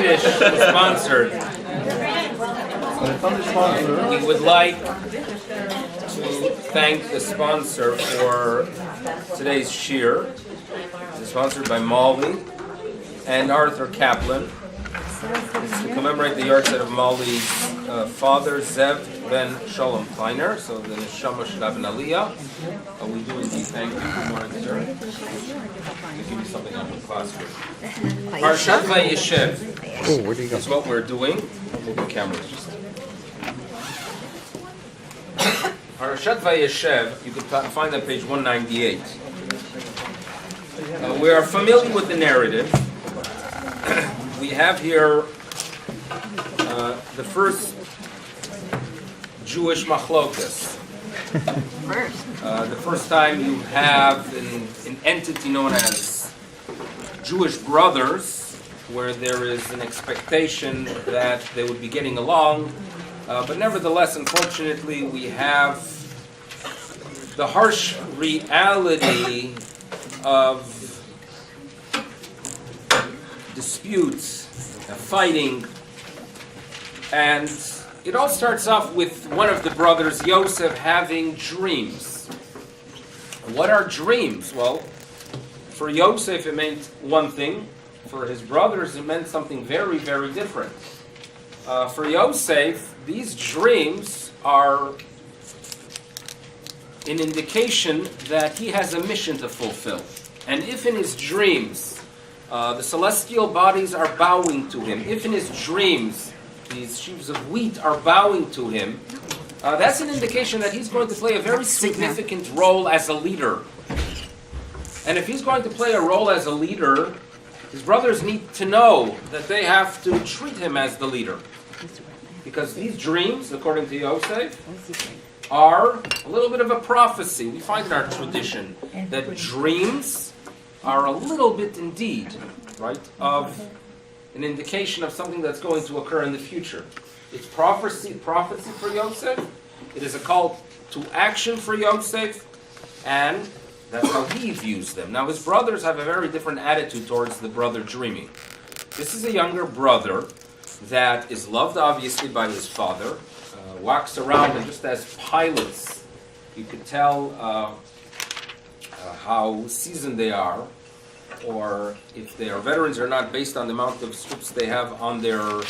Yiddish sponsored. We would like to thank the sponsor for today's shir. It's sponsored by Molly and Arthur Kaplan. It's to commemorate the yahrzeit of Molly's father, Zev ben Shalom Kleiner. So the neshama should have an aliyah. We do indeed thank you. Good morning, sir. I'll give you something out of the classroom. Parshas Vayeishev is what we're doing. I'll move the cameras just. Parshas Vayeishev, you can find on page 198. We are familiar with the narrative. We have here the first Jewish machlokas. The first time you have an entity known as Jewish brothers, where there is an expectation that they would be getting along. But nevertheless, unfortunately, we have the harsh reality of disputes, fighting, and it all starts off with one of the brothers, Yosef, having dreams. What are dreams? Well, for Yosef it meant one thing. For his brothers it meant something very, very different. For Yosef, these dreams are an indication that he has a mission to fulfill. And if in his dreams the celestial bodies are bowing to him, if in his dreams these sheaves of wheat are bowing to him, that's an indication that he's going to play a very significant role as a leader. And if he's going to play a role as a leader, his brothers need to know that they have to treat him as the leader. Because these dreams, according to Yosef, are a little bit of a prophecy. We find in our tradition that dreams are a little bit indeed, right, of an indication of something that's going to occur in the future. It's prophecy for Yosef. It is a call to action for Yosef, and that's how he views them. Now, his brothers have a very different attitude towards the brother dreaming. This is a younger brother that is loved, obviously, by his father, walks around, and just as pilots, you could tell how seasoned they are, or if they are veterans or not, based on the amount of strips they have on their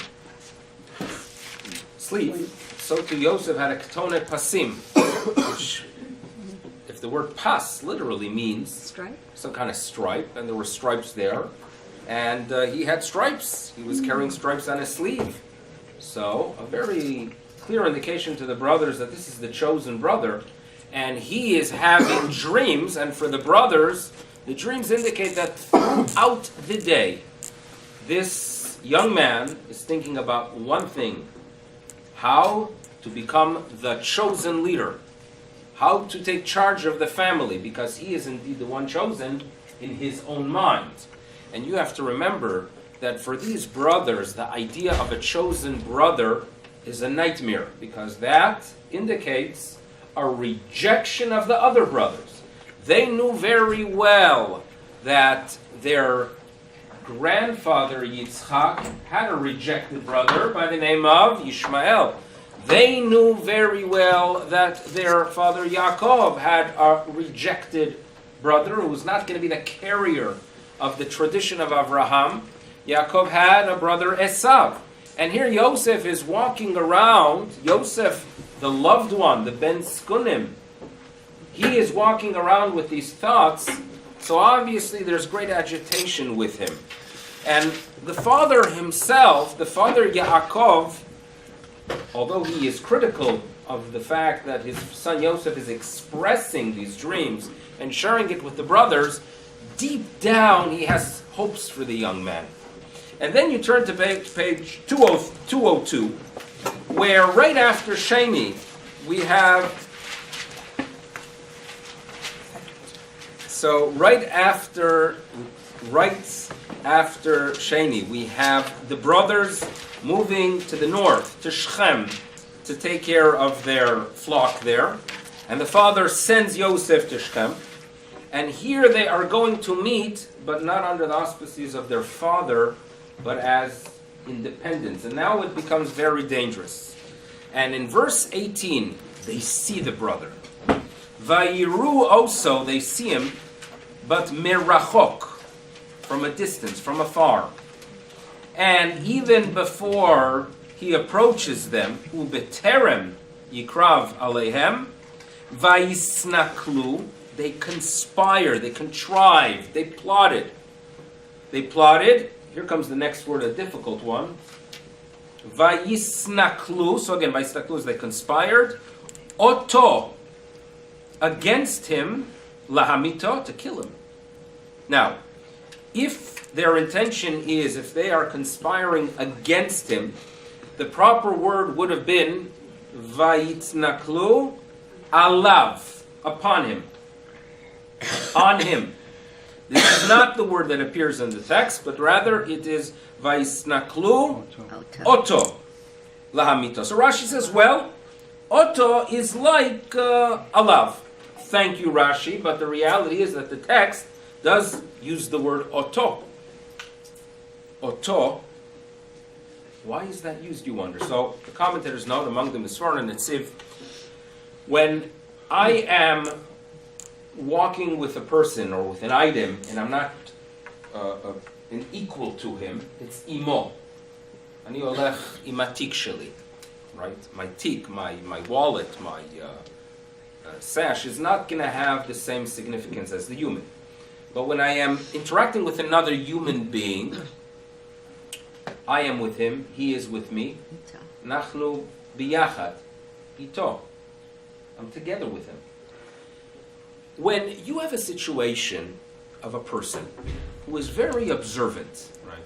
sleeve. So too Yosef had a ketone pasim, which, if the word pas literally means stripe? Some kind of stripe, and there were stripes there, and he had stripes. He was carrying stripes on his sleeve. So a very clear indication to the brothers that this is the chosen brother, and he is having dreams, and for the brothers, the dreams indicate that throughout the day, this young man is thinking about one thing: how to become the chosen leader, how to take charge of the family, because he is indeed the one chosen in his own mind. And you have to remember that for these brothers, the idea of a chosen brother is a nightmare, because that indicates a rejection of the other brothers. They knew very well that their grandfather Yitzchak had a rejected brother by the name of Ishmael. They knew very well that their father Yaakov had a rejected brother who was not going to be the carrier of the tradition of Avraham. Yaakov had a brother Esav. And here Yosef is walking around, Yosef, the loved one, the Ben Skunim, he is walking around with these thoughts, so obviously there's great agitation with him. And the father himself, the father Yaakov, although he is critical of the fact that his son Yosef is expressing these dreams and sharing it with the brothers, deep down he has hopes for the young man. And then you turn to page 202, where right after Sheni, we have... So right after Sheni, we have the brothers moving to the north, to Shechem, to take care of their flock there. And the father sends Yosef to Shechem. And here they are going to meet, but not under the auspices of their father, but as independence. And now it becomes very dangerous. And in verse 18, they see the brother. Vayiru also, they see him, but merachok, from a distance, from afar. And even before he approaches them, ubeterem yikrav alehem, vayisnaklu, they conspire, they contrived, they plotted. They plotted. Here comes the next word, a difficult one. Vayisnaklu. So again, vayisnaklu is they conspired. Oto, against him, lahamito, to kill him. Now, if their intention is, if they are conspiring against him, the proper word would have been vayitnaklu alav, upon him, on him. This is not the word that appears in the text, but rather it is vayisnaklu oto lahamito. So Rashi says, well, oto is like alav. Thank you, Rashi, but the reality is that the text does use the word oto. Oto. Why is that used, you wonder? So the commentators note, among them is Sforno and Netziv, when I am walking with a person or with an item and I'm not an equal to him, it's imo. Ani olech im hatik sheli, right? My tik, my wallet, my sash is not going to have the same significance as the human. But when I am interacting with another human being, I am with him, he is with me. Nachnu biyachad, ito. I'm together with him. When you have a situation of a person who is very observant, right,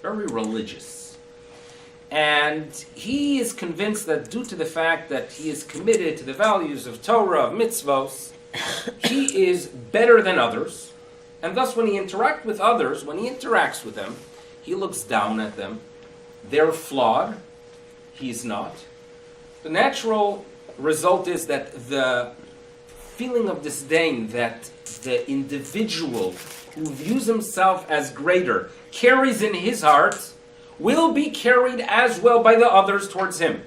very religious, and he is convinced that due to the fact that he is committed to the values of Torah, of mitzvos, he is better than others, and thus when he interacts with others, when he interacts with them, he looks down at them. They're flawed. He's not. The natural result is that the feeling of disdain that the individual who views himself as greater carries in his heart will be carried as well by the others towards him.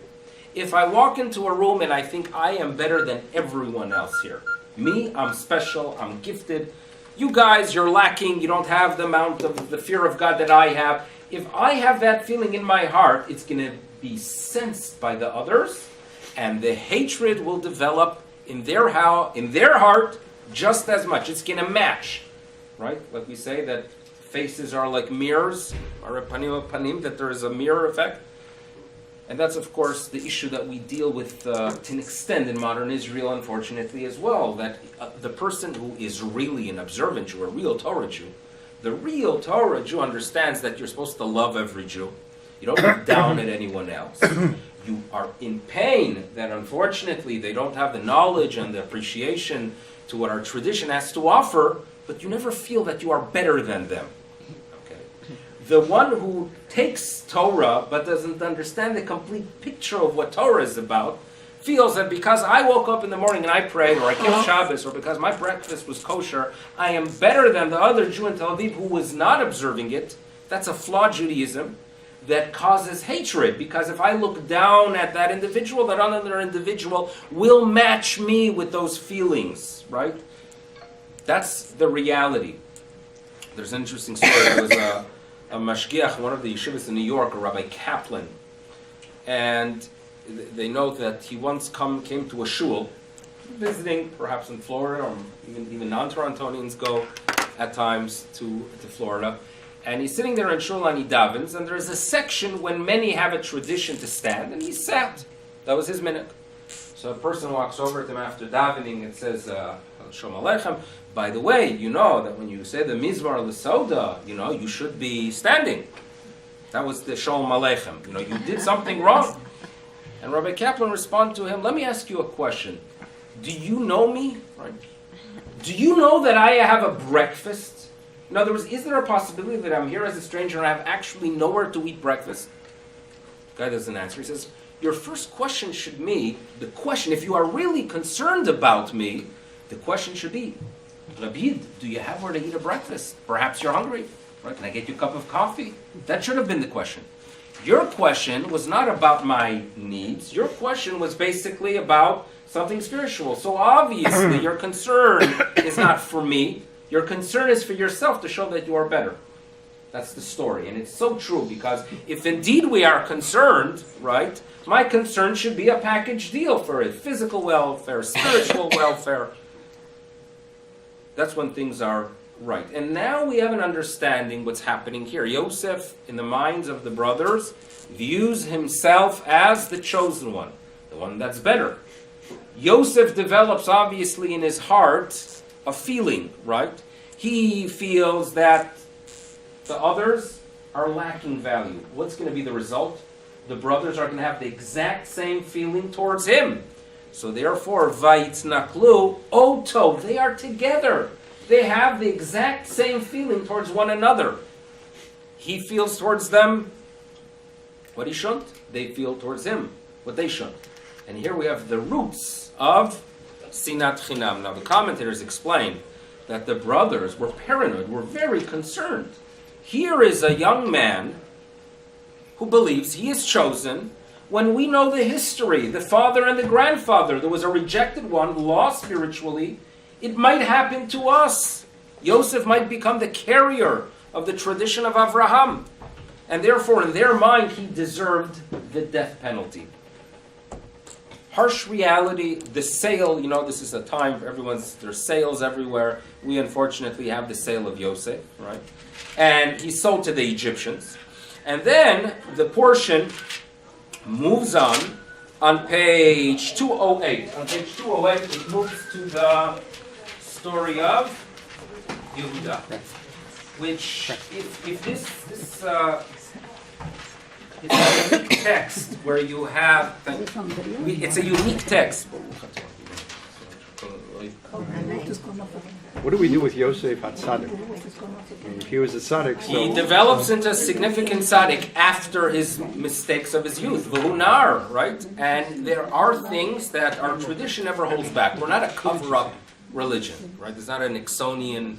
If I walk into a room and I think I am better than everyone else here, me, I'm special, I'm gifted, you guys, you're lacking, you don't have the amount of the fear of God that I have. If I have that feeling in my heart, it's going to be sensed by the others, and the hatred will develop in their heart just as much. It's going to match, right? Like we say that faces are like mirrors, or panim, that there is a mirror effect. And that's, of course, the issue that we deal with to an extent in modern Israel, unfortunately, as well, that the person who is really an observant Jew, a real Torah Jew, the real Torah Jew understands that you're supposed to love every Jew. You don't look down at anyone else. You are in pain that, unfortunately, they don't have the knowledge and the appreciation to what our tradition has to offer, but you never feel that you are better than them. The one who takes Torah but doesn't understand the complete picture of what Torah is about feels that because I woke up in the morning and I prayed, or I kept Shabbos, or because my breakfast was kosher, I am better than the other Jew in Tel Aviv who was not observing it. That's a flawed Judaism that causes hatred, because if I look down at that individual, that other individual will match me with those feelings, right? That's the reality. There's an interesting story. There was a mashgiach, one of the yeshivas in New York, a Rabbi Kaplan, and they note that he once came to a shul, visiting, perhaps in Florida, or even non-Torontonians go at times to Florida, and he's sitting there in shul and he davens, and there's a section when many have a tradition to stand, and he sat. That was his minute. So a person walks over to him after davening and says, Shalom Aleichem, by the way, you know that when you say the Mizmar L'Soda, you know, you should be standing. That was the Shalom Aleichem. You know, you did something wrong. And Rabbi Kaplan responded to him, let me ask you a question. Do you know me? Right? Do you know that I have a breakfast? In other words, is there a possibility that I'm here as a stranger and I have actually nowhere to eat breakfast? The guy doesn't answer. He says, your first question should be, the question, if you are really concerned about me, the question should be, Rabbi, do you have where to eat a breakfast? Perhaps you're hungry. Right? Can I get you a cup of coffee? That should have been the question. Your question was not about my needs. Your question was basically about something spiritual. So obviously your concern is not for me. Your concern is for yourself to show that you are better. That's the story. And it's so true, because if indeed we are concerned, right, my concern should be a package deal for it. Physical welfare, spiritual welfare. That's when things are right. And now we have an understanding what's happening here. Yosef, in the minds of the brothers, views himself as the chosen one, the one that's better. Yosef develops, obviously, in his heart, a feeling, right? He feels that the others are lacking value. What's going to be the result? The brothers are going to have the exact same feeling towards him. So therefore, Vayitznaklu Oto, they are together. They have the exact same feeling towards one another. He feels towards them what he shouldn't. They feel towards him what they shouldn't. And here we have the roots of Sinat Chinam. Now the commentators explain that the brothers were paranoid, were very concerned. Here is a young man who believes he is chosen, when we know the history, the father and the grandfather. There was a rejected one, lost spiritually. It might happen to us. Yosef might become the carrier of the tradition of Avraham. And therefore, in their mind, he deserved the death penalty. Harsh reality, the sale, this is a time for there's sales everywhere. We unfortunately have the sale of Yosef, right? And he's sold to the Egyptians. And then the portion moves on page 208. On page 208, it moves to the story of Yehuda, which, if this it's a unique text where you have, it's a unique text. What do we do with Yosef HaTzadik? If he was a tzaddik, so... He develops into a significant tzaddik after his mistakes of his youth. V'hunar, right? And there are things that our tradition never holds back. We're not a cover-up religion, right? There's not an Nixonian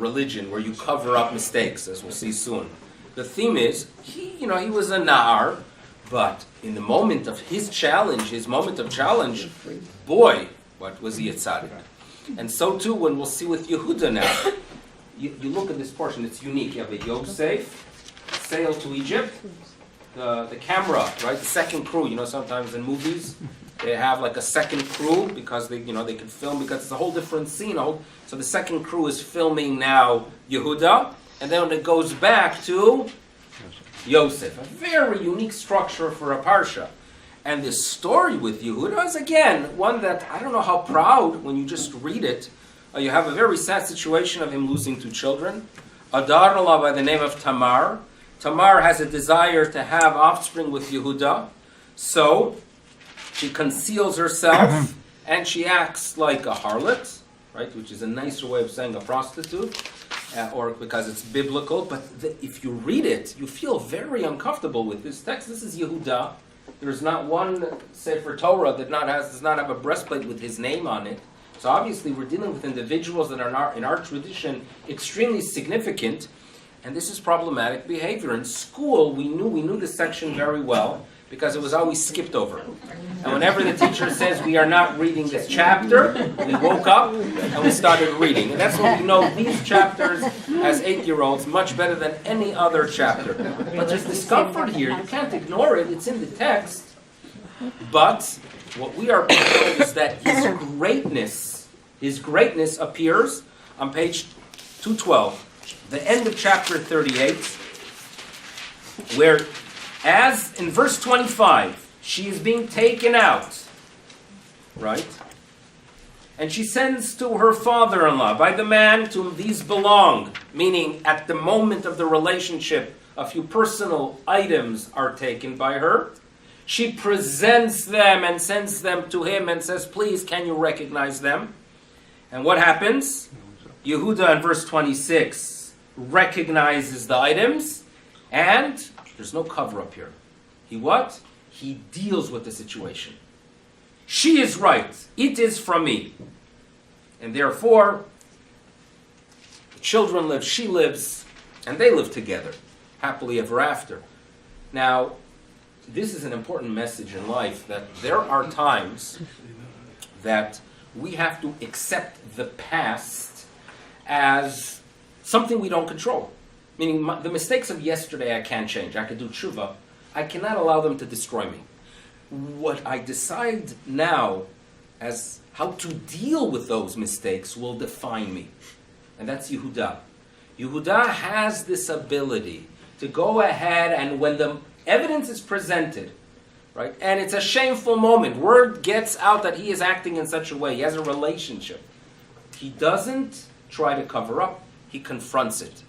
religion where you cover up mistakes, as we'll see soon. The theme is, he was a na'ar, but in the moment of his moment of challenge, boy, what was he a tzaddik? And so too, when we'll see with Yehuda now, you look at this portion, it's unique. You have a Yosef, sail to Egypt, the camera, right, the second crew, sometimes in movies, they have like a second crew because they can film, because it's a whole different scene. So the second crew is filming now Yehuda, and then when it goes back to Yosef. A very unique structure for a parsha. And this story with Yehuda is, again, one that I don't know how proud, when you just read it, you have a very sad situation of him losing two children. A daughter-in-law by the name of Tamar. Tamar has a desire to have offspring with Yehuda. So she conceals herself and she acts like a harlot, right? Which is a nicer way of saying a prostitute, or because it's biblical. But if you read it, you feel very uncomfortable with this text. This is Yehuda. There's not one Sefer Torah that does not have a breastplate with his name on it. So obviously we're dealing with individuals that are in our tradition extremely significant, and this is problematic behavior. In school, we knew this section very well because it was always skipped over. And whenever the teacher says we are not reading this chapter, we woke up and we started reading. And that's when we know these chapters as 8-year-olds much better than any other chapter. But there's discomfort here. You can't ignore it. It's in the text. But what we are told is that his greatness appears on page 212, the end of chapter 38, where, as in verse 25, she is being taken out, right? And she sends to her father-in-law, by the man to whom these belong, meaning at the moment of the relationship, a few personal items are taken by her. She presents them and sends them to him and says, please, can you recognize them? And what happens? Yehuda in verse 26 recognizes the items, and there's no cover-up here. He deals with the situation. She is right. It is from me. And therefore, the children live, she lives, and they live together, happily ever after. Now, this is an important message in life, that there are times that we have to accept the past as something we don't control. Meaning, the mistakes of yesterday I can't change. I can do tshuva. I cannot allow them to destroy me. What I decide now as how to deal with those mistakes will define me. And that's Yehuda. Yehuda has this ability to go ahead, and when the evidence is presented, right, and it's a shameful moment, word gets out that he is acting in such a way, he has a relationship, he doesn't try to cover up, he confronts it.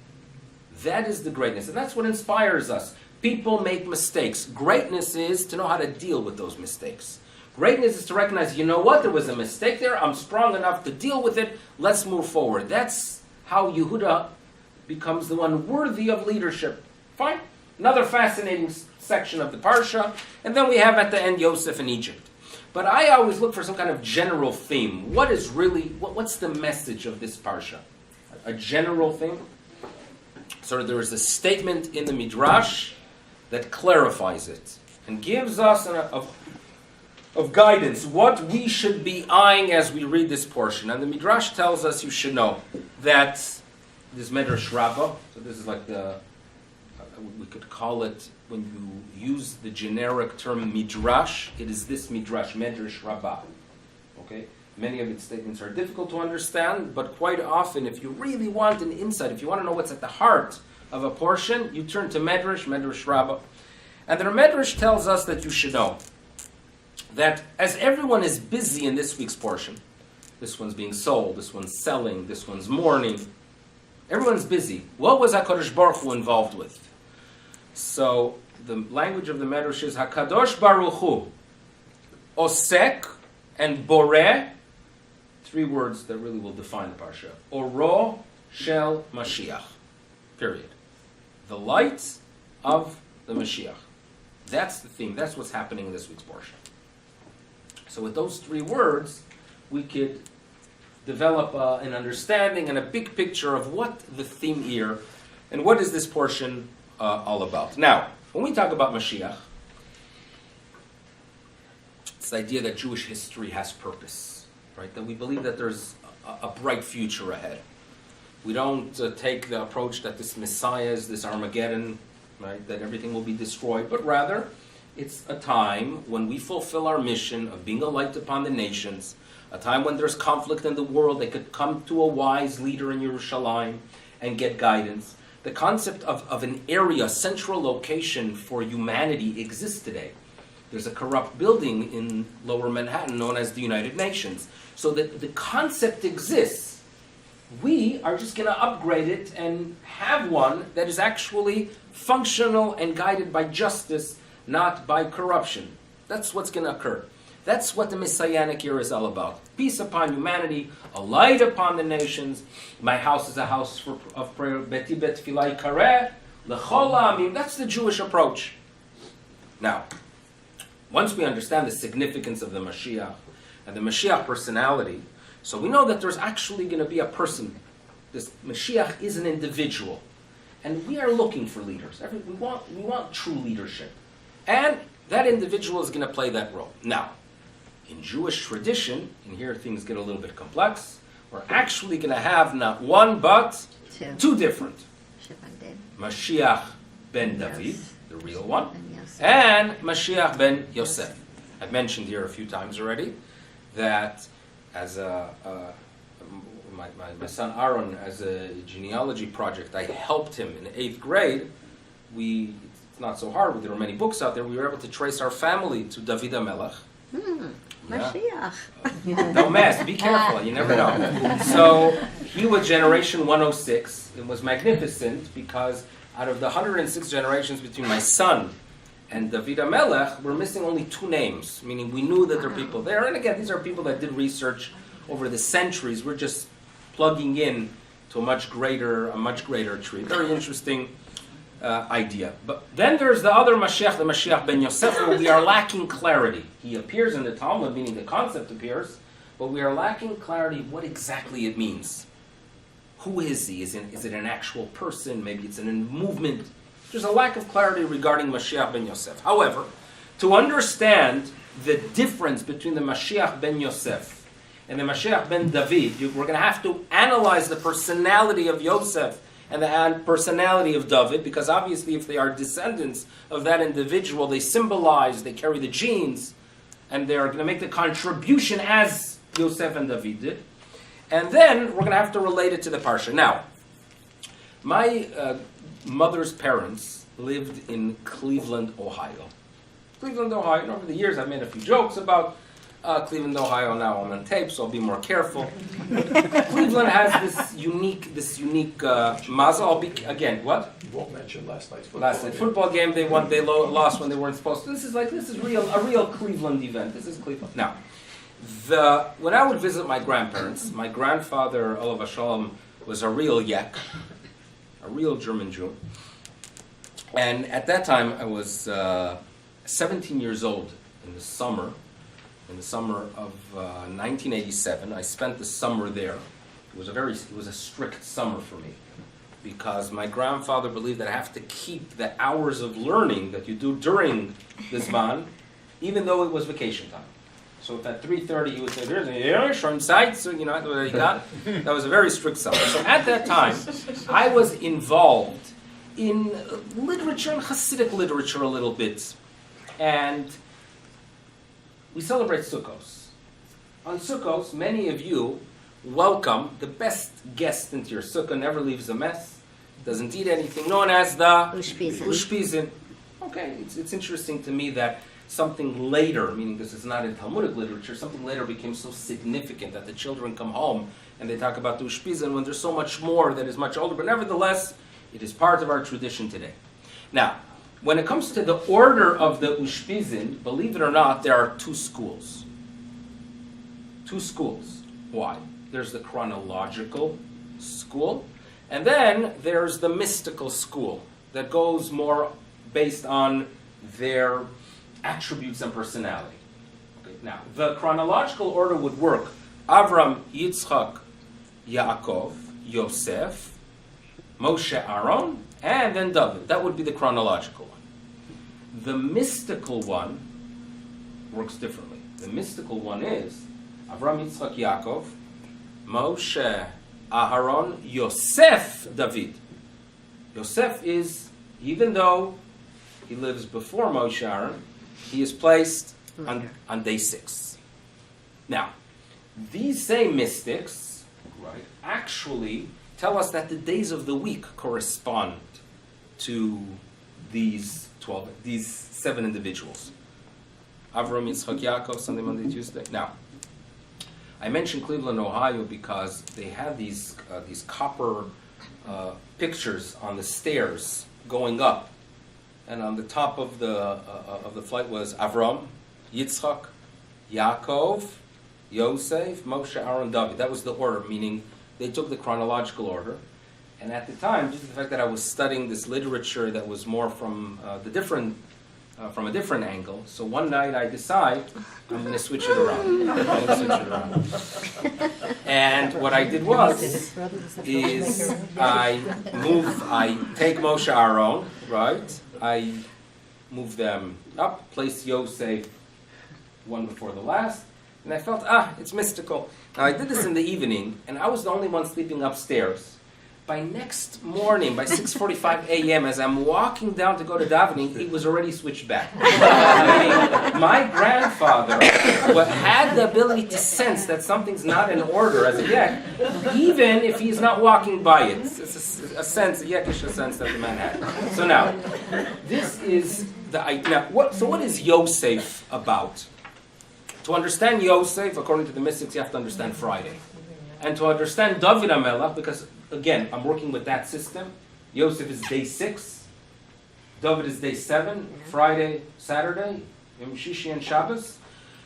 That is the greatness, and that's what inspires us. People make mistakes. Greatness is to know how to deal with those mistakes. Greatness is to recognize, you know what, there was a mistake there, I'm strong enough to deal with it, let's move forward. That's how Yehuda becomes the one worthy of leadership. Fine. Another fascinating section of the Parsha. And then we have at the end Yosef in Egypt. But I always look for some kind of general theme. What is really, what's the message of this Parsha? A general theme? So there is a statement in the Midrash that clarifies it and gives us of guidance, what we should be eyeing as we read this portion. And the Midrash tells us, you should know, that this Medrash Rabbah, so this is like we could call it, when you use the generic term Midrash, it is this Midrash, Medrash Rabbah. Okay? Many of its statements are difficult to understand, but quite often, if you really want an insight, if you want to know what's at the heart of a portion, you turn to Medrash Rabbah. And the Medrash tells us that you should know that as everyone is busy in this week's portion, this one's being sold, this one's selling, this one's mourning, everyone's busy. What was HaKadosh Baruch Hu involved with? So the language of the Medrash is HaKadosh Baruch Hu, Osek and Boreh, three words that really will define the Parsha. Oro Shel Mashiach. Period. The light of the Mashiach. That's the theme. That's what's happening in this week's portion. So with those three words, we could develop an understanding and a big picture of what the theme here and what is this portion all about. Now, when we talk about Mashiach, it's the idea that Jewish history has purpose, right? That we believe that there's a bright future ahead. We don't take the approach that this Messiah is this Armageddon, right? That everything will be destroyed, but rather it's a time when we fulfill our mission of being a light upon the nations, a time when there's conflict in the world, they could come to a wise leader in Yerushalayim and get guidance. The concept of an area, central location for humanity exists today. There's a corrupt building in Lower Manhattan known as the United Nations. So that the concept exists. We are just going to upgrade it and have one that is actually functional and guided by justice, not by corruption. That's what's going to occur. That's what the Messianic era is all about. Peace upon humanity, a light upon the nations. My house is a house of prayer. Beti bet tefillah yikareh l'chol ha'amim. That's the Jewish approach. Now, once we understand the significance of the Mashiach and the Mashiach personality, so we know that there's actually going to be a person. This Mashiach is an individual. And we are looking for leaders. We want true leadership. And that individual is going to play that role. Now, in Jewish tradition, and here things get a little bit complex, we're actually going to have not one but two different. Mashiach ben David, the real one, and Mashiach ben Yosef. I've mentioned here a few times already that as my son Aaron, as a genealogy project, I helped him in 8th grade. It's not so hard, but there are many books out there. We were able to trace our family to David HaMelech. Mashiach. Don't mess, be careful, you never know. So he was generation 106. It was magnificent because out of the 106 generations between my son and David HaMelech, we're missing only 2 names, meaning we knew that there are people there. And again, these are people that did research over the centuries. We're just plugging in to a much greater tree. Very interesting idea. But then there's the other Mashiach, the Mashiach ben Yosef, where we are lacking clarity. He appears in the Talmud, meaning the concept appears, but we are lacking clarity what exactly it means. Who is he? Is it an actual person? Maybe it's in a movement. There's a lack of clarity regarding Mashiach ben Yosef. However, to understand the difference between the Mashiach ben Yosef and the Mashiach ben David, we're going to have to analyze the personality of Yosef and the personality of David, because obviously if they are descendants of that individual, they symbolize, they carry the genes, and they're going to make the contribution as Yosef and David did. And then we're going to have to relate it to the Parsha. Now, my mother's parents lived in Cleveland, Ohio. Cleveland, Ohio, and over the years I've made a few jokes about Cleveland, Ohio. Now I'm on tape, so I'll be more careful. Cleveland has this unique mazel. Again, what? You won't mention last night's football game. They won. They lost when they weren't supposed to. This is a real Cleveland event. This is Cleveland. Now, when I would visit my grandparents, my grandfather Olav Shalom was a real Yek, a real German Jew, and at that time I was 17 years old in the summer of 1987. I spent the summer there. It was a strict summer for me, because my grandfather believed that I have to keep the hours of learning that you do during this Zman, even though it was vacation time. So if at 3:30 he would say, "There's a short sight," so you know what he got. That was a very strict summer. So at that time, I was involved in literature and Hasidic literature a little bit, and we celebrate Sukkos. On Sukkos, many of you welcome the best guest into your sukkah, never leaves a mess, doesn't eat anything, known as the Ushpizin. Okay, it's interesting to me that something later, meaning this is not in Talmudic literature, something later became so significant that the children come home and they talk about the Ushpizin when there's so much more that is much older, but nevertheless, it is part of our tradition today. Now, when it comes to the order of the Ushpizin, believe it or not, there are two schools. Two schools. Why? There's the chronological school, and then there's the mystical school that goes more based on their attributes and personality. Okay, now, the chronological order would work. Avram, Yitzchak, Yaakov, Yosef, Moshe, Aaron, and then David. That would be the chronological one. The mystical one works differently. The mystical one is Avram, Yitzchak, Yaakov, Moshe, Aharon, Yosef, David. Yosef is, even though he lives before Moshe, Aaron, he is placed on day 6. Now, these same mystics, right, actually tell us that the days of the week correspond to these 7 individuals. Avram, Yitzchak, Yaakov, Sunday, Monday, Tuesday. Now, I mentioned Cleveland, Ohio, because they had these copper pictures on the stairs going up, and on the top of the flight was Avram, Yitzchak, Yaakov, Yosef, Moshe, Aaron, David. That was the order, meaning they took the chronological order. And at the time, due to the fact that I was studying this literature that was more from a different angle, so one night I decide I'm going to switch it around. And what I did is I take Moshe, Aaron, right? I move them up, place Yosef one before the last, and I felt, it's mystical. Now I did this in the evening, and I was the only one sleeping upstairs. By next morning, by 6:45 a.m., as I'm walking down to go to davening, he was already switched back. My grandfather had the ability to sense that something's not in order as a yek, even if he's not walking by it. It's a sense, a yekish sense that the man had. So now, this is the idea. So what is Yosef about? To understand Yosef, according to the mystics, you have to understand Friday. And to understand David HaMelech, because again, I'm working with that system. Yosef is day 6. David is day 7. Friday, Saturday, Yom Shishi and Shabbos.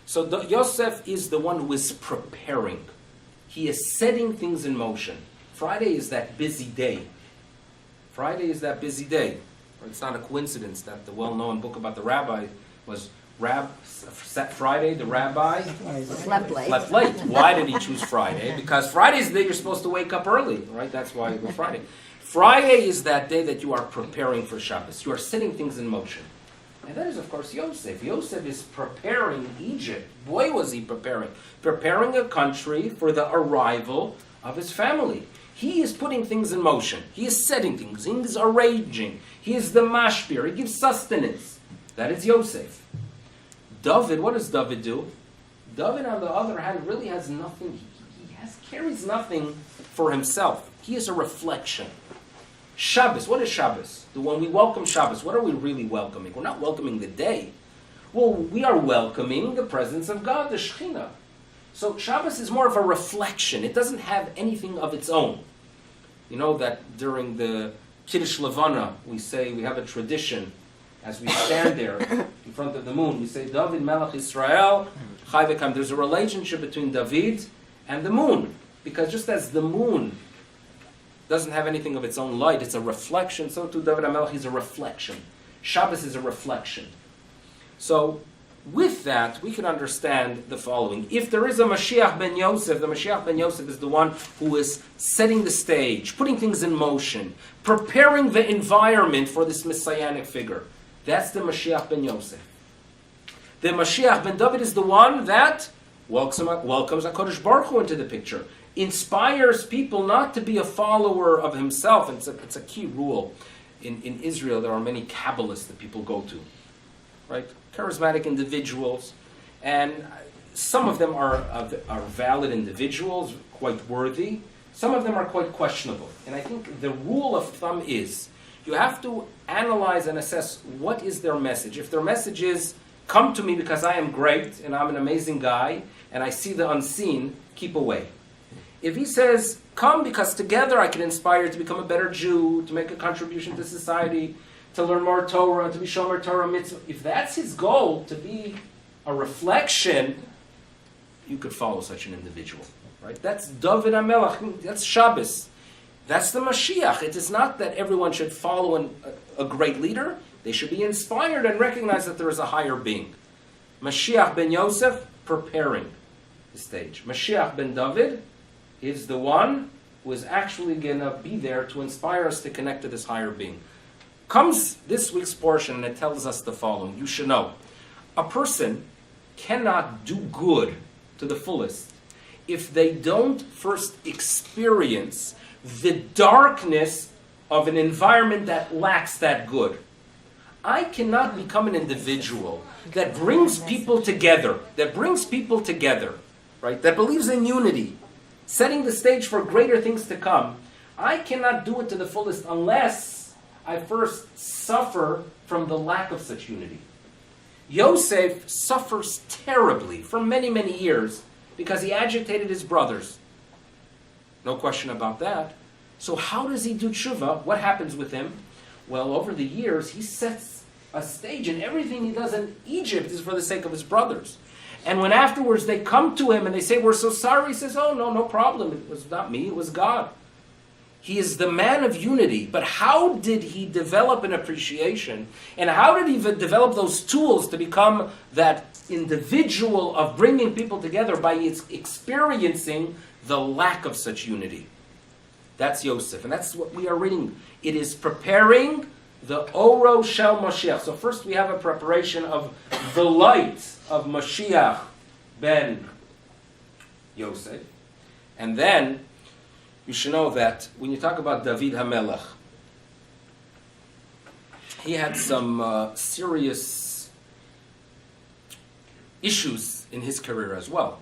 So Yosef is the one who is preparing. He is setting things in motion. Friday is that busy day. It's not a coincidence that the well-known book about the rabbi was Friday, the rabbi Slept late. Why did he choose Friday? Because Friday is the day you're supposed to wake up early, right? That's why it was Friday. Friday is that day that you are preparing for Shabbos. You are setting things in motion. And that is, of course, Yosef. Yosef is preparing Egypt. Boy, was he preparing. Preparing a country for the arrival of his family. He is putting things in motion. He is setting things. He is arranging. He is the mashpir. He gives sustenance. That is Yosef. David, what does David do? David, on the other hand, really has nothing. He carries nothing for himself. He is a reflection. Shabbos, what is Shabbos? When we welcome Shabbos, what are we really welcoming? We're not welcoming the day. Well, we are welcoming the presence of God, the Shekhinah. So Shabbos is more of a reflection. It doesn't have anything of its own. You know that during the Kiddush Levana, we have a tradition, as we stand there in front of the moon, we say, David Melech Israel, Chai V'Kam. There's a relationship between David and the moon. Because just as the moon doesn't have anything of its own light, it's a reflection, so too David HaMelech is a reflection. Shabbos is a reflection. So, with that, we can understand the following. If there is a Mashiach ben Yosef, the Mashiach ben Yosef is the one who is setting the stage, putting things in motion, preparing the environment for this messianic figure. That's the Mashiach ben Yosef. The Mashiach ben David is the one that welcomes HaKadosh Baruch Hu into the picture. Inspires people not to be a follower of himself. It's a key rule. In Israel, there are many Kabbalists that people go to. Right? Charismatic individuals. And some of them are valid individuals, quite worthy. Some of them are quite questionable. And I think the rule of thumb is, you have to analyze and assess what is their message. If their message is, come to me because I am great and I'm an amazing guy and I see the unseen, keep away. If he says, come because together I can inspire you to become a better Jew, to make a contribution to society, to learn more Torah, to be shomer Torah mitzvah, if that's his goal, to be a reflection, you could follow such an individual. Right? That's David HaMelech, that's Shabbos. That's the Mashiach. It is not that everyone should follow a great leader. They should be inspired and recognize that there is a higher being. Mashiach ben Yosef, preparing the stage. Mashiach ben David is the one who is actually going to be there to inspire us to connect to this higher being. Comes this week's portion and it tells us the following. You should know. A person cannot do good to the fullest if they don't first experience the darkness of an environment that lacks that good. I cannot become an individual that brings people together, right? That believes in unity, setting the stage for greater things to come. I cannot do it to the fullest unless I first suffer from the lack of such unity. Yosef suffers terribly for many, many years because he agitated his brothers. No question about that. So how does he do tshuva? What happens with him? Well, over the years, he sets a stage, and everything he does in Egypt is for the sake of his brothers. And when afterwards they come to him and they say, we're so sorry, he says, oh, no problem. It was not me, it was God. He is the man of unity. But how did he develop an appreciation? And how did he develop those tools to become that individual of bringing people together by experiencing the lack of such unity? That's Yosef. And that's what we are reading. It is preparing the Oro Shel Moshiach. So first we have a preparation of the light of Mashiach ben Yosef. And then you should know that when you talk about David HaMelech, he had some serious issues in his career as well.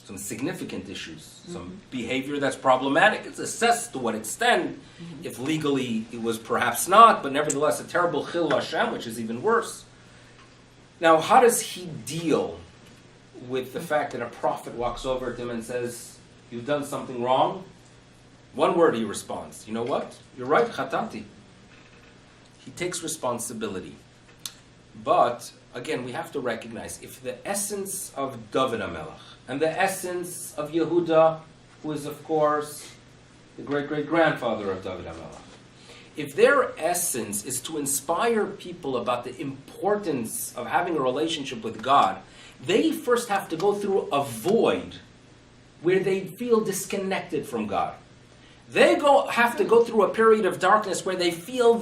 Some significant issues, some behavior that's problematic. It's assessed to what extent, if legally it was perhaps not, but nevertheless a terrible chil Hashem, which is even worse. Now, how does he deal with the fact that a prophet walks over to him and says, you've done something wrong? One word he responds, you know what? You're right, chatati. He takes responsibility. But, again, we have to recognize, if the essence of David HaMelech, and the essence of Yehuda, who is, of course, the great-great-grandfather of David HaMelech, if their essence is to inspire people about the importance of having a relationship with God, they first have to go through a void where they feel disconnected from God. They have to go through a period of darkness where they feel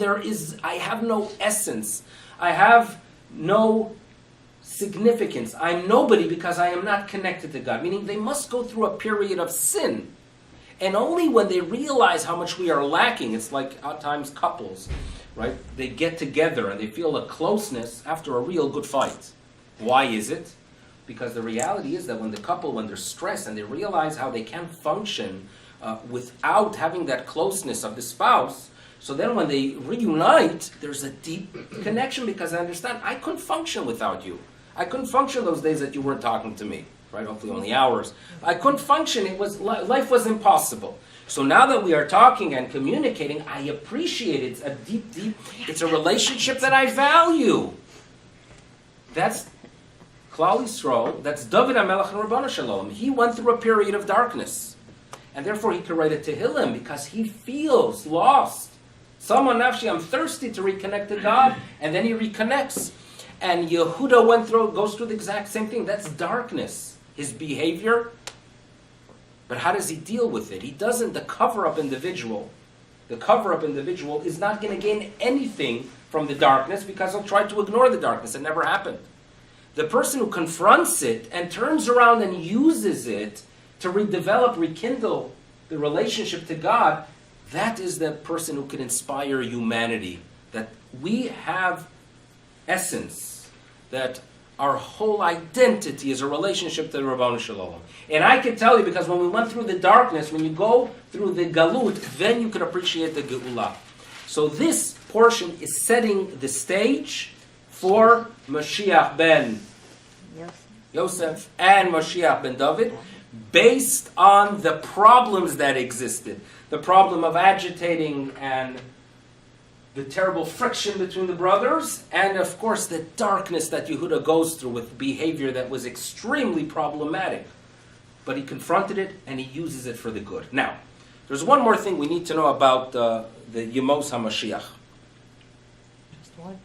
I have no essence. I have no significance. I'm nobody because I am not connected to God. Meaning they must go through a period of sin. And only when they realize how much we are lacking, it's like at times couples, right? They get together and they feel a closeness after a real good fight. Why is it? Because the reality is that when they're stressed and they realize how they can't function without having that closeness of the spouse, so then when they reunite, there's a deep connection because I understand I couldn't function without you. I couldn't function those days that you weren't talking to me, right? Hopefully only hours. I couldn't function. Life was impossible. So now that we are talking and communicating, I appreciate it. It's a deep, it's a relationship that I value. That's Klal Yisrael, that's David HaMelech and Rabbanu Shalom. He went through a period of darkness. And therefore he could write a Tehillim because he feels lost. Someone nafshi, I'm thirsty to reconnect to God, and then he reconnects. And Yehuda goes through the exact same thing. That's darkness. His behavior. But how does he deal with it? He doesn't, the cover-up individual is not going to gain anything from the darkness because he'll try to ignore the darkness. It never happened. The person who confronts it and turns around and uses it to rekindle the relationship to God, that is the person who can inspire humanity. That we have essence, that our whole identity is a relationship to the Rabbanu Shalom. And I can tell you, because when we went through the darkness, when you go through the galut, then you can appreciate the Geula. So this portion is setting the stage for Mashiach ben Yosef and Mashiach ben David, based on the problems that existed. The problem of agitating and the terrible friction between the brothers, and of course the darkness that Yehuda goes through with behavior that was extremely problematic. But he confronted it and he uses it for the good. Now, there's one more thing we need to know about the Yemos HaMashiach. Just one.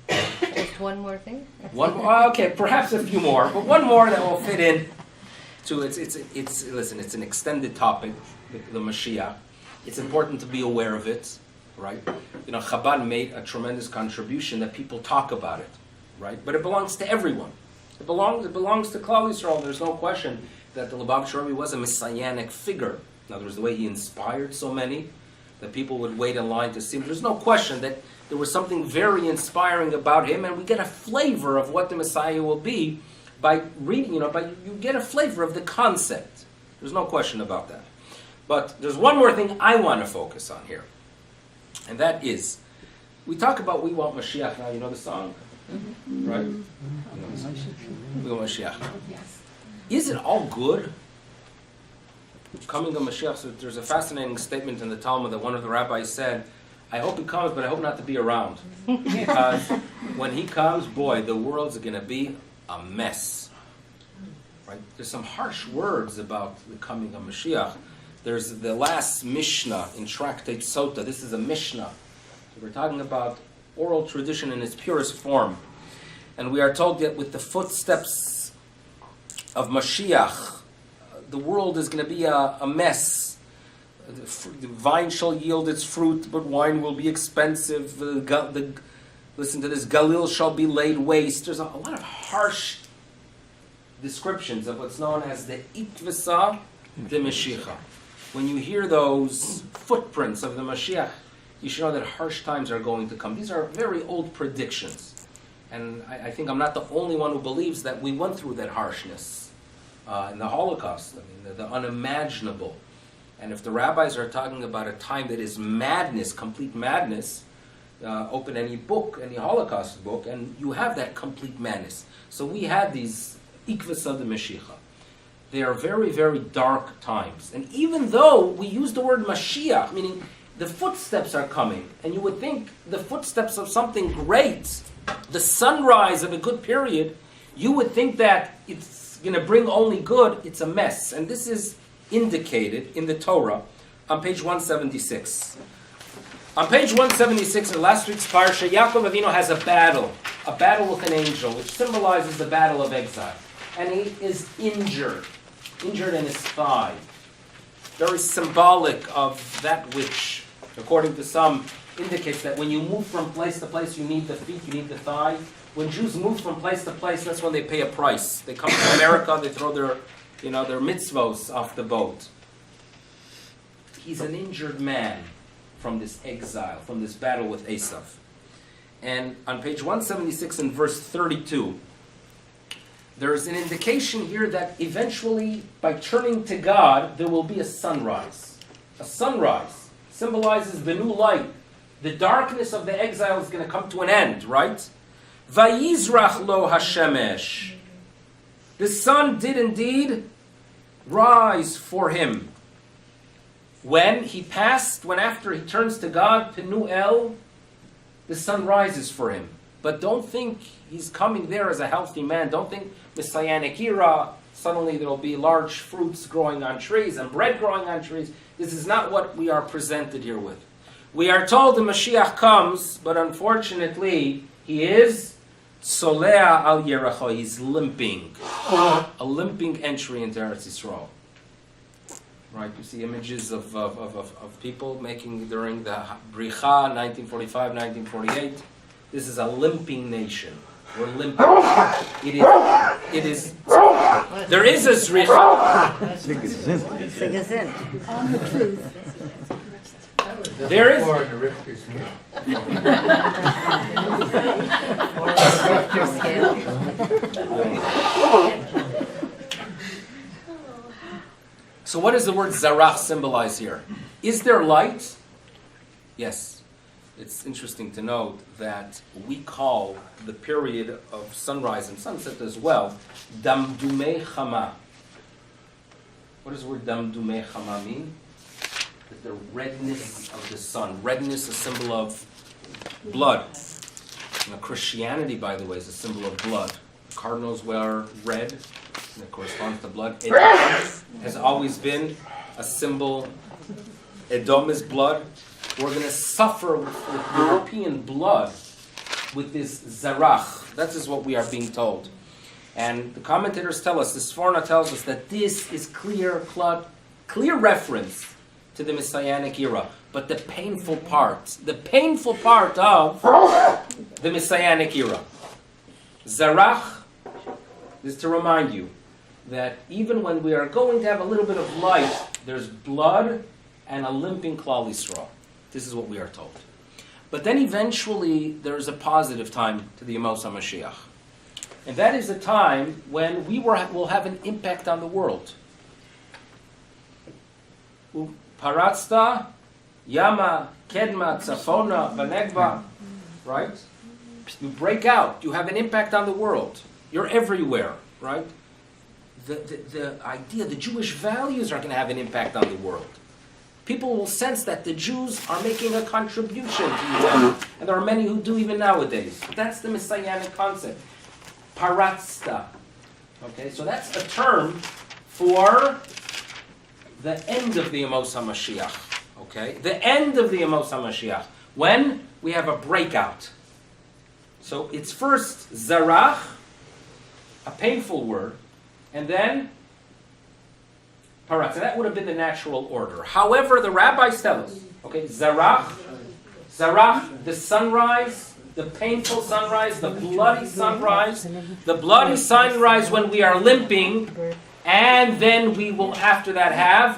Just one more thing? One more, okay, perhaps a few more, but one more that will fit in to listen, it's an extended topic, the Mashiach. It's important to be aware of it, right? You know, Chabad made a tremendous contribution that people talk about it, right? But it belongs to everyone. It belongs to Klal Yisrael. There's no question that the Lubavitcher Rebbe was a messianic figure. In other words, the way he inspired so many, that people would wait in line to see him. There's no question that there was something very inspiring about him, and we get a flavor of what the Messiah will be by reading, you get a flavor of the concept. There's no question about that. But there's one more thing I want to focus on here. And that is, we talk about we want Mashiach now. You know the song? Mm-hmm. Right? You know the song? We want Mashiach. Yes. Is it all good? Coming to Mashiach, so there's a fascinating statement in the Talmud that one of the rabbis said, I hope he comes, but I hope not to be around. Because when he comes, boy, the world's going to be a mess. Right? There's some harsh words about the coming of Mashiach. There's the last Mishnah in Tractate Sota. This is a Mishnah. So we're talking about oral tradition in its purest form. And we are told that with the footsteps of Mashiach, the world is going to be a mess. The vine shall yield its fruit, but wine will be expensive. Listen to this, Galil shall be laid waste. There's a lot of harsh descriptions of what's known as the Ikvisa de Mashiach. When you hear those footprints of the Mashiach, you should know that harsh times are going to come. These are very old predictions. And I think I'm not the only one who believes that we went through that harshness in the Holocaust. I mean, the unimaginable. And if the rabbis are talking about a time that is madness, complete madness, open any book, any Holocaust book, and you have that complete madness. So we had these Ikvasa de Mashiach. They are very, very dark times. And even though we use the word Mashiach, meaning the footsteps are coming, and you would think the footsteps of something great, the sunrise of a good period, you would think that it's going to bring only good. It's a mess. And this is indicated in the Torah on page 176. On page 176 in last week's Parsha, Yaakov Avinu has a battle with an angel, which symbolizes the battle of exile. And he is injured in his thigh. very symbolic of that which, according to some, indicates that when you move from place to place, you need the feet, you need the thigh. When Jews move from place to place, that's when they pay a price. They come to America, they throw their mitzvos off the boat. He's an injured man from this exile, from this battle with Esav. And on page 176 in verse 32, there is an indication here that eventually, by turning to God, there will be a sunrise. A sunrise symbolizes the new light. The darkness of the exile is going to come to an end, right? Vayizrach lo hashemesh. The sun did indeed rise for him. When after he turns to God, Penuel, the sun rises for him. But don't think he's coming there as a healthy man. Don't think Messianic era, suddenly there will be large fruits growing on trees and bread growing on trees. This is not what we are presented here with. We are told the Mashiach comes, but unfortunately, he is Solea al Yeracho. He's limping. A limping entry into Eretz Yisrael. Right, you see images of people making during the Bricha, 1945, 1948. This is a limping nation. We're limping. It is. There is a Zricha. On the truth. There is. So what does the word zarach symbolize here? Is there light? Yes. It's interesting to note that we call the period of sunrise and sunset as well damdumei chama. What does the word damdumei chama mean? That the redness of the sun. Redness, a symbol of blood. Christianity, by the way, is a symbol of blood. The cardinals wear red, and it corresponds to blood. Edom has always been a symbol. Edom is blood. We're going to suffer with European blood with this zarach. That is what we are being told. And the commentators tell us, the Sforna tells us that this is clear reference to the Messianic era. But the painful part of the Messianic era. Zarach is to remind you that even when we are going to have a little bit of light, there's blood and a limping Klal Yisrael. This is what we are told. But then eventually there's a positive time to the Yemos HaMashiach. And that is a time when we will have an impact on the world. Paratzta, Yama, Kedma, Tzafona, Vanegba. Right? You break out. You have an impact on the world. You're everywhere. Right? The idea, the Jewish values are going to have an impact on the world. People will sense that the Jews are making a contribution to humanity. And there are many who do even nowadays. That's the Messianic concept. Paratzta. Okay, so that's a term for the end of the Yemos HaMashiach. Okay, the end of the Yemos HaMashiach. When we have a breakout. So it's first zarach, a painful word, and then paratz. That would have been the natural order. However, the rabbis tell us, okay, zarach, the sunrise, the painful sunrise, the bloody sunrise when we are limping, and then we will after that have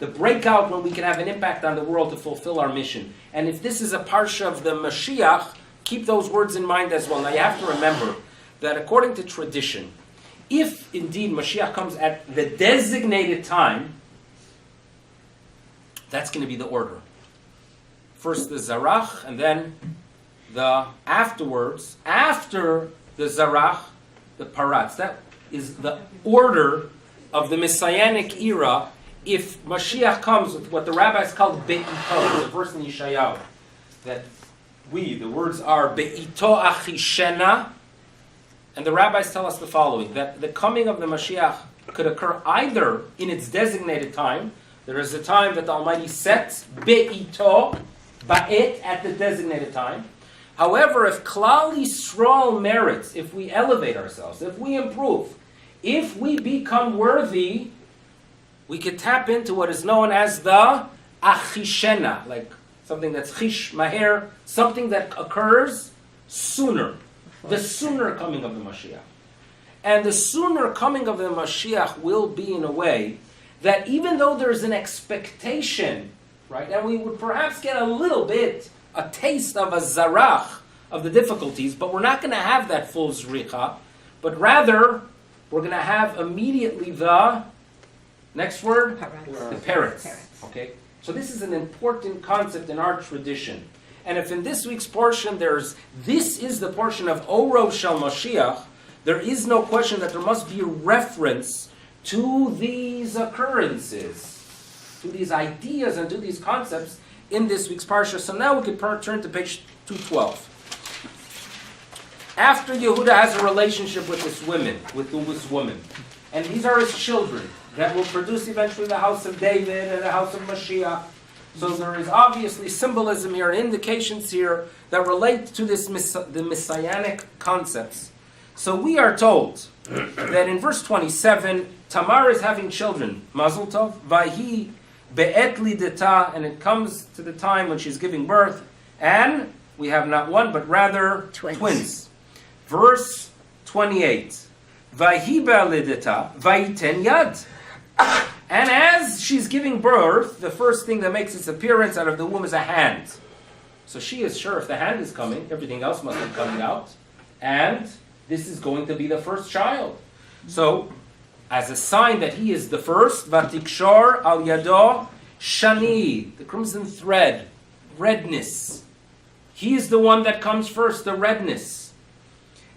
the breakout when we can have an impact on the world to fulfill our mission. And if this is a parsha of the Mashiach, keep those words in mind as well. Now you have to remember that according to tradition, if indeed Mashiach comes at the designated time, that's going to be the order. First the zarach, and then the afterwards, after the zarach, the paratz. That is the order of the Messianic era. If Mashiach comes with what the rabbis call be'ito, the verse in Yeshayahu, that the words are be'ito achishena. And the rabbis tell us the following, that the coming of the Mashiach could occur either in its designated time. There is a time that the Almighty sets be'ito, ba'et, at the designated time. However, if Klal Yisrael merits, if we elevate ourselves, if we improve, if we become worthy, we could tap into what is known as the achishena, like something that's chish maher, something that occurs sooner, the sooner coming of the Mashiach. And the sooner coming of the Mashiach will be in a way that even though there's an expectation, right, and we would perhaps get a little bit, a taste of a zarach, of the difficulties, but we're not going to have that full zricha, but rather, we're going to have immediately the, next word? The parrots. Okay? So this is an important concept in our tradition. And if in this week's portion this is the portion of Oro Shel Mashiach, there is no question that there must be a reference to these occurrences, to these ideas and to these concepts in this week's parsha. So now we could turn to page 212. After Yehuda has a relationship with this woman, and these are his children that will produce eventually the house of David and the house of Mashiach. So there is obviously symbolism here and indications here that relate to the messianic concepts. So we are told that in verse 27, Tamar is having children, Mazel Tov, Vayhi be'et lideta, and it comes to the time when she's giving birth, and we have not one, but rather twins. Verse 28, Vayhi be'alideta, vayiten yad. And as she's giving birth, the first thing that makes its appearance out of the womb is a hand. So she is sure if the hand is coming, everything else must be coming out. And this is going to be the first child. So, as a sign that he is the first, Vatikshor al yado shani, the crimson thread, redness. He is the one that comes first, the redness.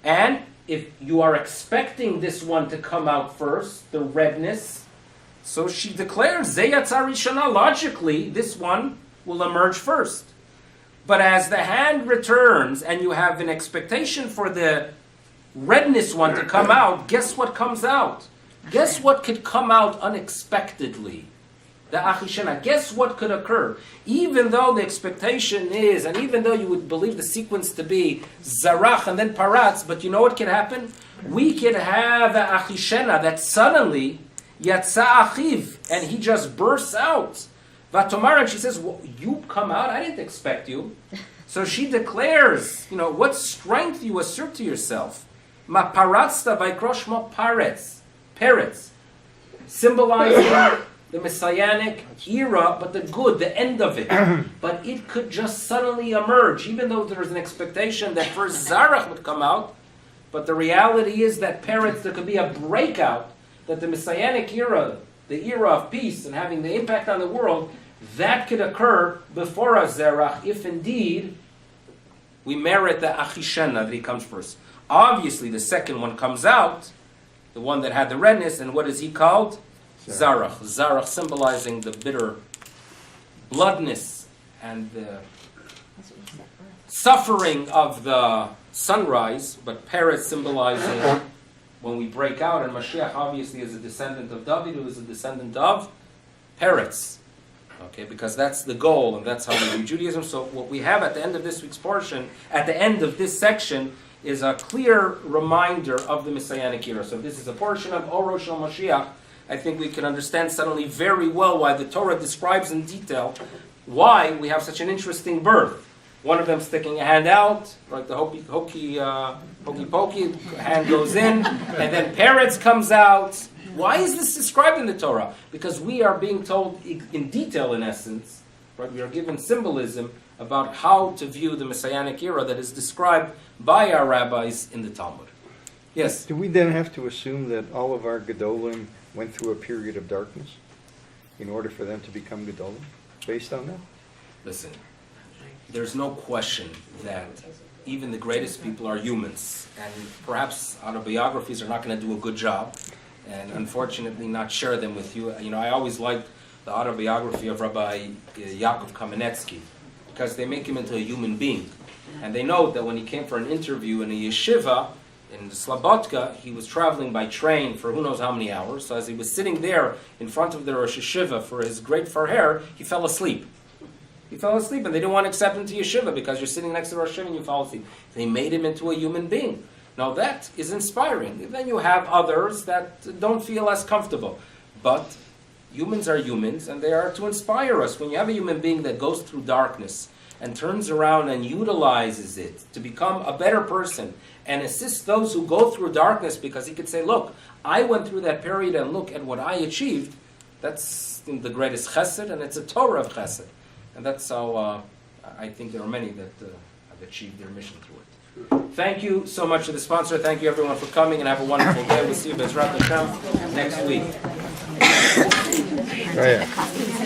And if you are expecting this one to come out first, the redness, so she declares, Zeyatza Rishana, logically, this one will emerge first. But as the hand returns and you have an expectation for the redness one to come out, guess what comes out? Guess what could come out unexpectedly? The Achishena. Guess what could occur? Even though the expectation is, and even though you would believe the sequence to be Zarach and then Paratz, but you know what can happen? We could have the Achishena that suddenly Yatsa Achiv, and he just bursts out. Vatomar, and she says, well, you come out? I didn't expect you. So she declares, what strength you assert to yourself. Ma paratzta vaikroshmo parets, symbolizing the messianic era, but the good, the end of it. But it could just suddenly emerge, even though there was an expectation that first Zarach would come out. But the reality is that parents, there could be a breakout, that the messianic era, the era of peace and having the impact on the world, that could occur before a Zerach, if indeed we merit the Achishena, that he comes first. Obviously, the second one comes out, the one that had the redness, and what is he called? Zarach. Zarach symbolizing the bitter bloodness and the suffering of the sunrise, but Peretz symbolizing when we break out, and Mashiach obviously is a descendant of David, who is a descendant of Peretz. Okay, because that's the goal, and that's how we view Judaism. So what we have at the end of this week's portion, at the end of this section, is a clear reminder of the Messianic era. So if this is a portion of Oro Shel Mashiach, I think we can understand suddenly very well why the Torah describes in detail why we have such an interesting birth. One of them sticking a hand out, like the hokey pokey, hand goes in, and then Peretz comes out. Why is this described in the Torah? Because we are being told in detail, in essence, right? We are given symbolism about how to view the Messianic era that is described by our rabbis in the Talmud. Yes? Do we then have to assume that all of our Gedolim went through a period of darkness in order for them to become Gedolim, based on that? Listen, there's no question that even the greatest people are humans, and perhaps autobiographies are not going to do a good job, and unfortunately not share them with you. I always liked the autobiography of Rabbi Yaakov Kamenetsky, because they make him into a human being. And they note that when he came for an interview in a yeshiva in Slobodka, he was traveling by train for who knows how many hours. So as he was sitting there in front of the Rosh Yeshiva for his great farher, he fell asleep. He fell asleep, and they didn't want to accept him to yeshiva because you're sitting next to Rosh Yeshiva and you fall asleep. They made him into a human being. Now that is inspiring. Then you have others that don't feel as comfortable. But Humans are humans, and they are to inspire us. When you have a human being that goes through darkness and turns around and utilizes it to become a better person and assists those who go through darkness, because he could say, look, I went through that period and look at what I achieved, that's the greatest chesed, and it's a Torah of chesed. And that's how I think there are many that have achieved their mission through it. Thank you so much to the sponsor. Thank you everyone for coming, and have a wonderful day. We'll see you Bezrat Hashem next week. Oh, yeah.